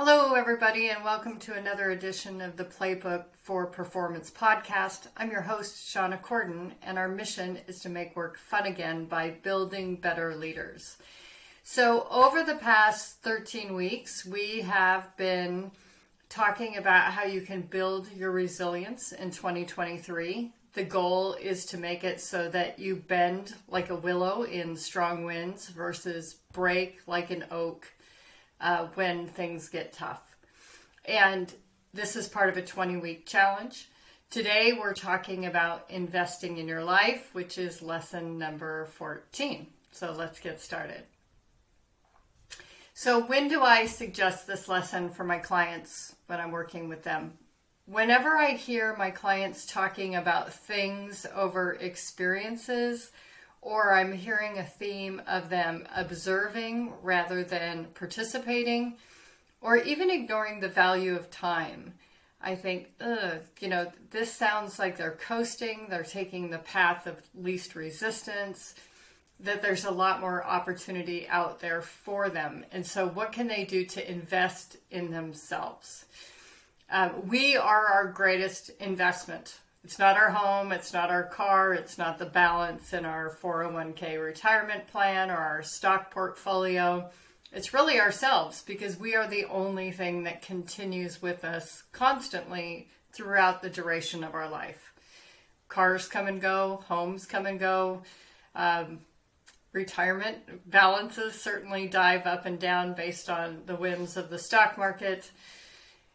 Hello, everybody, and welcome to another edition of the Playbook for Performance podcast. I'm your host, Shauna Corden, and our mission is to make work fun again by building better leaders. So over the past 13 weeks, we have been talking about how you can build your resilience in 2023. The goal is to make it so that you bend like a willow in strong winds versus break like an oak when things get tough. And this is part of a 20-week challenge. Today we're talking about investing in your life, which is lesson number 14. So let's get started. So when do I suggest this lesson for my clients when I'm working with them? Whenever I hear my clients talking about things over experiences, or I'm hearing a theme of them observing rather than participating, or even ignoring the value of time, I think, this sounds like they're coasting, they're taking the path of least resistance, that there's a lot more opportunity out there for them. And so what can they do to invest in themselves? We are our greatest investment. It's not our home, it's not our car, it's not the balance in our 401k retirement plan or our stock portfolio. It's really ourselves, because we are the only thing that continues with us constantly throughout the duration of our life. Cars come and go, homes come and go. Retirement balances certainly dive up and down based on the whims of the stock market.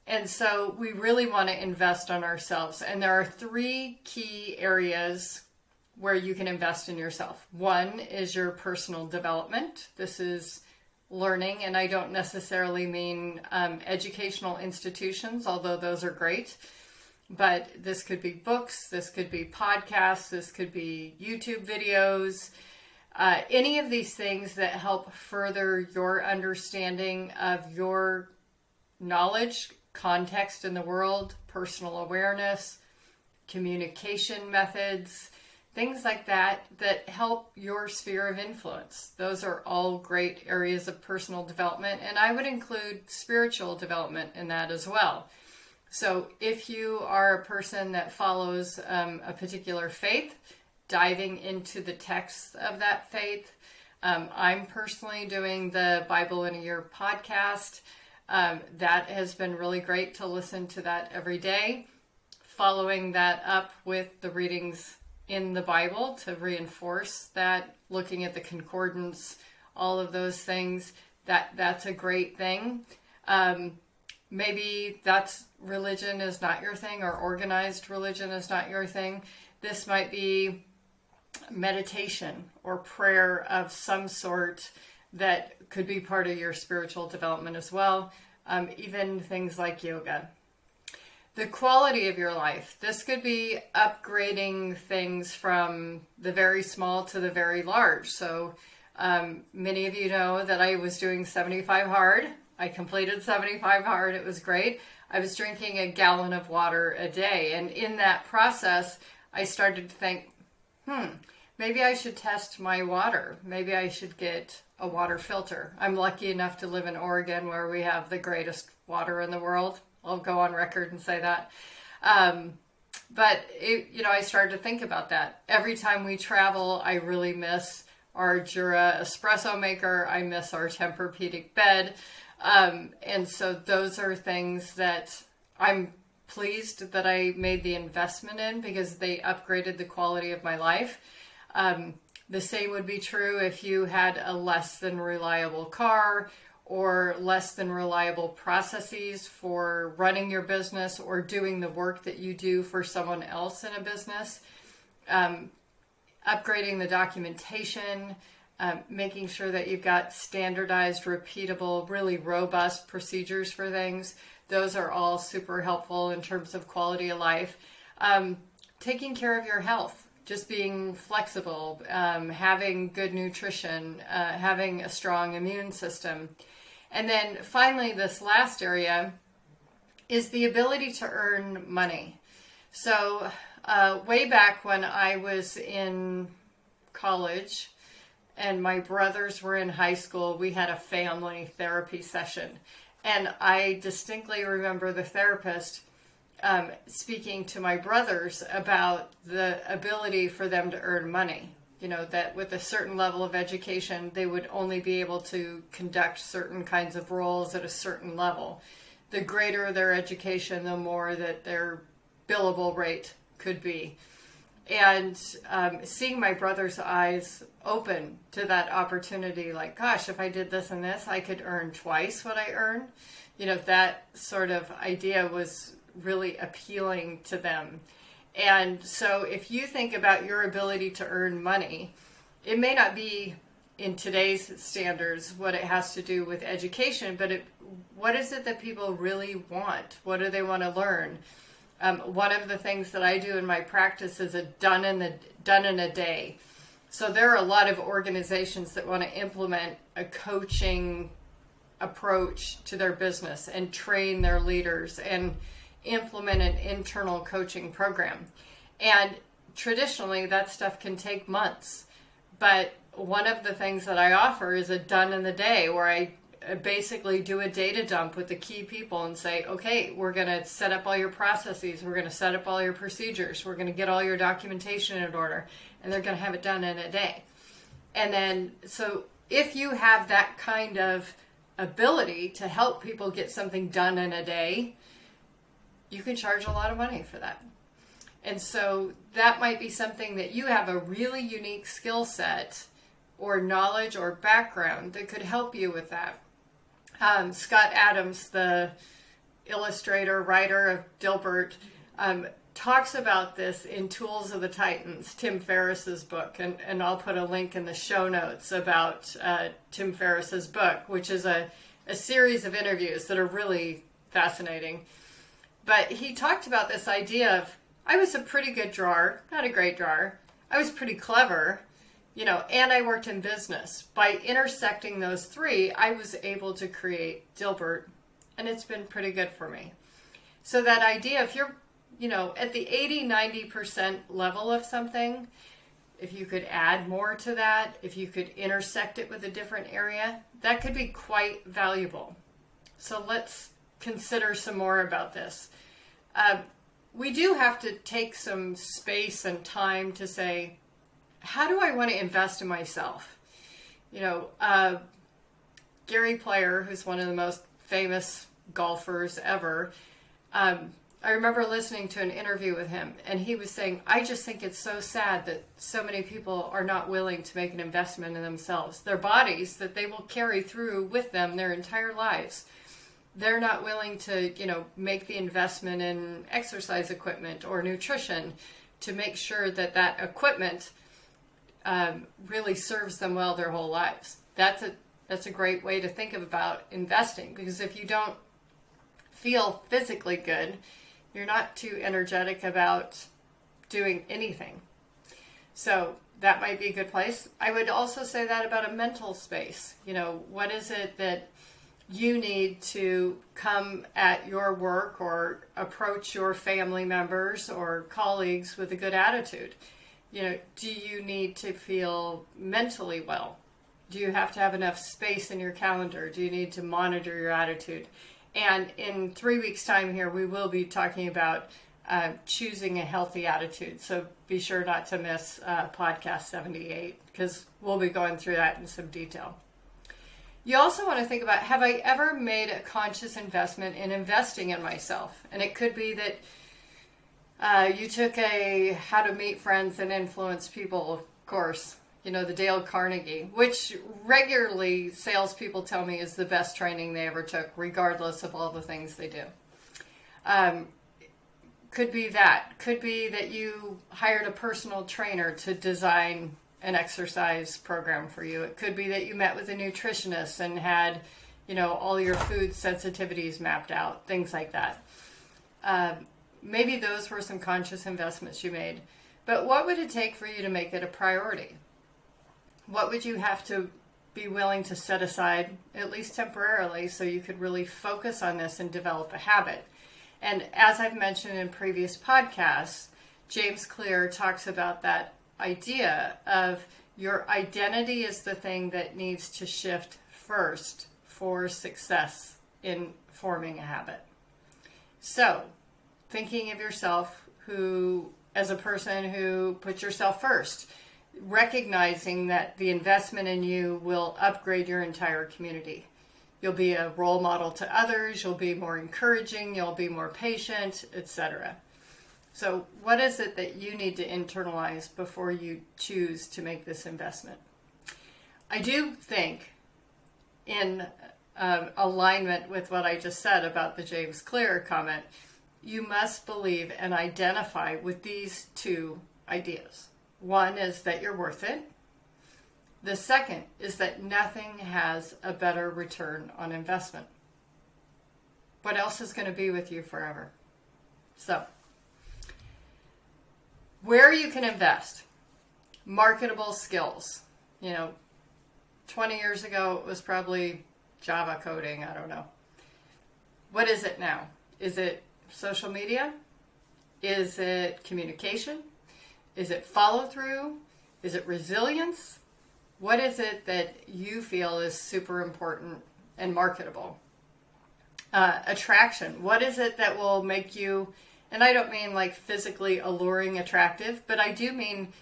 And so we really want to invest on ourselves. And there are three key areas where you can invest in yourself. One is your personal development. This is learning, and I don't necessarily mean educational institutions, although those are great. But this could be books, this could be podcasts, this could be YouTube videos, any of these things that help further your understanding of your knowledge, context in the world, personal awareness, communication methods, things like that help your sphere of influence. Those are all great areas of personal development, and I would include spiritual development in that as well. So if you are a person that follows a particular faith, diving into the texts of that faith. I'm personally doing the Bible in a Year podcast. That has been really great to listen to that every day. Following that up with the readings in the Bible to reinforce that, looking at the concordance, all of those things, that's a great thing. Maybe that's religion is not your thing, or organized religion is not your thing. This might be meditation or prayer of some sort that could be part of your spiritual development as well. Even things like yoga. The quality of your life. This could be upgrading things from the very small to the very large. So many of you know that I was doing 75 hard. I completed 75 hard. It was great. I was drinking a gallon of water a day. And in that process, I started to think, maybe I should test my water. Maybe I should get a water filter. I'm lucky enough to live in Oregon, where we have the greatest water in the world. I'll go on record and say that. But I started to think about that. Every time we travel, I really miss our Jura espresso maker. I miss our Tempur-Pedic bed. And so those are things that I'm pleased that I made the investment in, because they upgraded the quality of my life. The same would be true if you had a less than reliable car, or less than reliable processes for running your business or doing the work that you do for someone else in a business. Upgrading the documentation, making sure that you've got standardized, repeatable, really robust procedures for things. Those are all super helpful in terms of quality of life. Taking care of your health. Just being flexible, having good nutrition, having a strong immune system. And then finally, this last area is the ability to earn money. So way back when I was in college and my brothers were in high school, we had a family therapy session. And I distinctly remember the therapist speaking to my brothers about the ability for them to earn money. You know, that with a certain level of education, they would only be able to conduct certain kinds of roles at a certain level. The greater their education, the more that their billable rate could be. And seeing my brother's eyes open to that opportunity, like, gosh, if I did this and this, I could earn twice what I earn. You know, that sort of idea was really appealing to them. And so if you think about your ability to earn money, it may not be in today's standards what it has to do with education, but what is it that people really want? What do they want to learn? One of the things that I do in my practice is a done in a day. So there are a lot of organizations that want to implement a coaching approach to their business and train their leaders and implement an internal coaching program. And traditionally that stuff can take months. But one of the things that I offer is a done in the day, where I basically do a data dump with the key people and say, okay, we're going to set up all your processes. We're going to set up all your procedures. We're going to get all your documentation in order, and they're going to have it done in a day. And then, so if you have that kind of ability to help people get something done in a day, you can charge a lot of money for that. And so that might be something that you have a really unique skill set or knowledge or background that could help you with that. Scott Adams, the illustrator, writer of Dilbert, talks about this in Tools of the Titans, Tim Ferriss's book. And I'll put a link in the show notes about Tim Ferriss's book, which is a series of interviews that are really fascinating. But he talked about this idea of, I was a pretty good drawer, not a great drawer. I was pretty clever, you know, and I worked in business. By intersecting those three, I was able to create Dilbert, and it's been pretty good for me. So that idea, if you're, you know, at the 80-90% level of something, if you could add more to that, if you could intersect it with a different area, that could be quite valuable. So let's consider some more about this. We do have to take some space and time to say, how do I want to invest in myself? You know, Gary Player, who's one of the most famous golfers ever, I remember listening to an interview with him, and he was saying, I just think it's so sad that so many people are not willing to make an investment in themselves, their bodies that they will carry through with them their entire lives. They're not willing to, you know, make the investment in exercise equipment or nutrition to make sure that that equipment really serves them well their whole lives. That's a great way to think about investing, because if you don't feel physically good, you're not too energetic about doing anything. So that might be a good place. I would also say that about a mental space. You know, what is it that you need to come at your work or approach your family members or colleagues with a good attitude? You know, do you need to feel mentally well? Do you have to have enough space in your calendar? Do you need to monitor your attitude? And in 3 weeks' time here, we will be talking about choosing a healthy attitude. So be sure not to miss podcast 78, because we'll be going through that in some detail. You also want to think about, have I ever made a conscious investment in investing in myself? And it could be that you took a How to Meet Friends and Influence People course, you know, the Dale Carnegie, which regularly salespeople tell me is the best training they ever took, regardless of all the things they do. Could be that. Could be that you hired a personal trainer to design an exercise program for you. It could be that you met with a nutritionist and had, you know, all your food sensitivities mapped out, things like that. Maybe those were some conscious investments you made. But what would it take for you to make it a priority? What would you have to be willing to set aside, at least temporarily, so you could really focus on this and develop a habit? And as I've mentioned in previous podcasts, James Clear talks about that idea of your identity is the thing that needs to shift first for success in forming a habit. So, thinking of yourself as a person who puts yourself first, recognizing that the investment in you will upgrade your entire community. You'll be a role model to others, you'll be more encouraging, you'll be more patient, etc. So what is it that you need to internalize before you choose to make this investment? I do think, in alignment with what I just said about the James Clear comment, you must believe and identify with these two ideas. One is that you're worth it. The second is that nothing has a better return on investment. What else is going to be with you forever? So, where you can invest, marketable skills. 20 years ago it was probably Java coding, I don't know. What is it now? Is it social media? Is it communication? Is it follow through? Is it resilience? What is it that you feel is super important and marketable? Attraction. What is it that will make you, and I don't mean like physically alluring attractive, but I do mean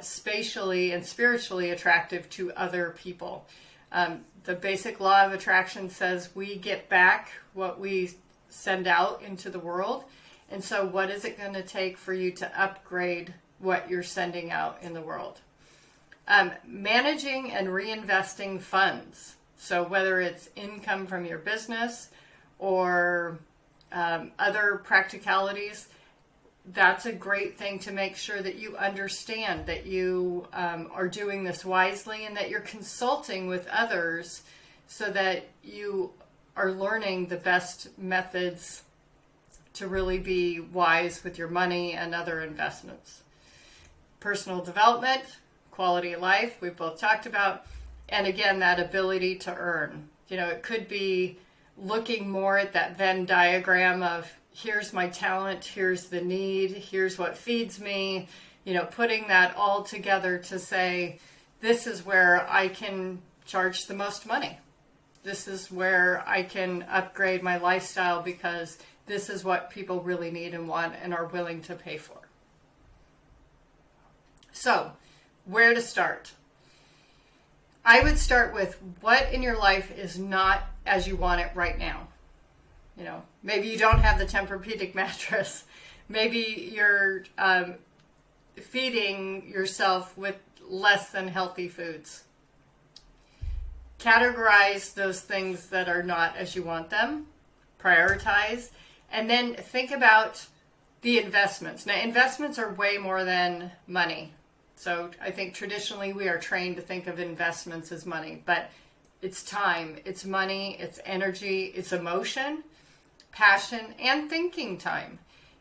spatially and spiritually attractive to other people. The basic law of attraction says we get back what we send out into the world. And so what is it going to take for you to upgrade what you're sending out in the world? Managing and reinvesting funds. So whether it's income from your business or other practicalities, that's a great thing to make sure that you understand that you are doing this wisely and that you're consulting with others so that you are learning the best methods to really be wise with your money and other investments. Personal development, quality of life, we've both talked about, and again, that ability to earn. It could be looking more at that Venn diagram of here's my talent, here's the need, here's what feeds me, putting that all together to say, this is where I can charge the most money. This is where I can upgrade my lifestyle because this is what people really need and want and are willing to pay for. So, where to start? I would start with what in your life is not as you want it right now. Maybe you don't have the Tempur-Pedic mattress. Maybe you're feeding yourself with less than healthy foods. Categorize those things that are not as you want them. Prioritize. And then think about the investments. Now, investments are way more than money. So I think traditionally we are trained to think of investments as money, but it's time, it's money, it's energy, it's emotion, passion, and thinking time.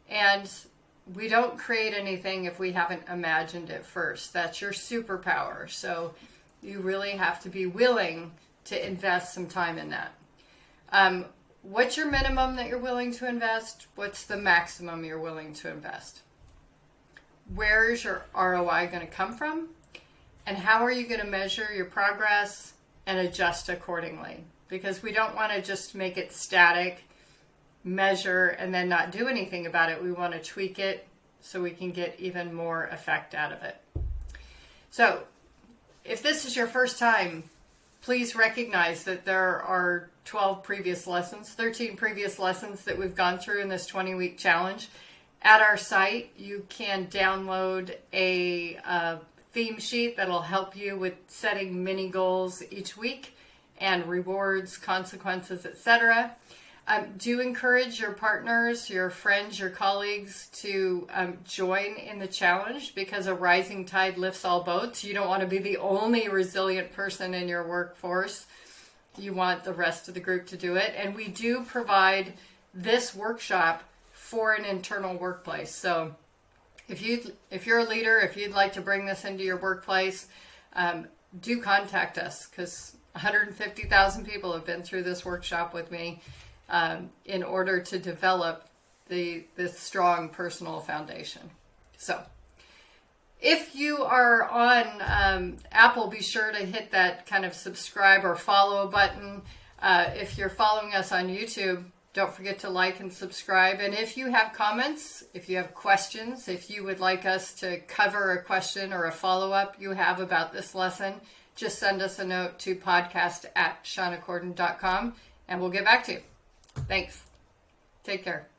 And we don't create anything if we haven't imagined it first. That's your superpower. So you really have to be willing to invest some time in that. What's your minimum that you're willing to invest? What's the maximum you're willing to invest? Where is your ROI going to come from? And how are you going to measure your progress and adjust accordingly? Because we don't want to just make it static, measure, and then not do anything about it. We want to tweak it so we can get even more effect out of it. So if this is your first time, please recognize that there are 13 previous lessons that we've gone through in this 20-week challenge. At our site, you can download a theme sheet that'll help you with setting mini goals each week and rewards, consequences, etc. Do encourage your partners, your friends, your colleagues to join in the challenge because a rising tide lifts all boats. You don't want to be the only resilient person in your workforce. You want the rest of the group to do it. And we do provide this workshop for an internal workplace. So if you're a leader, if you'd like to bring this into your workplace, do contact us because 150,000 people have been through this workshop with me in order to develop this strong personal foundation. So if you are on Apple, be sure to hit that kind of subscribe or follow button. If you're following us on YouTube, don't forget to like and subscribe. And if you have comments, if you have questions, if you would like us to cover a question or a follow-up you have about this lesson, just send us a note to podcast@shaunacorden.com and we'll get back to you. Thanks. Take care.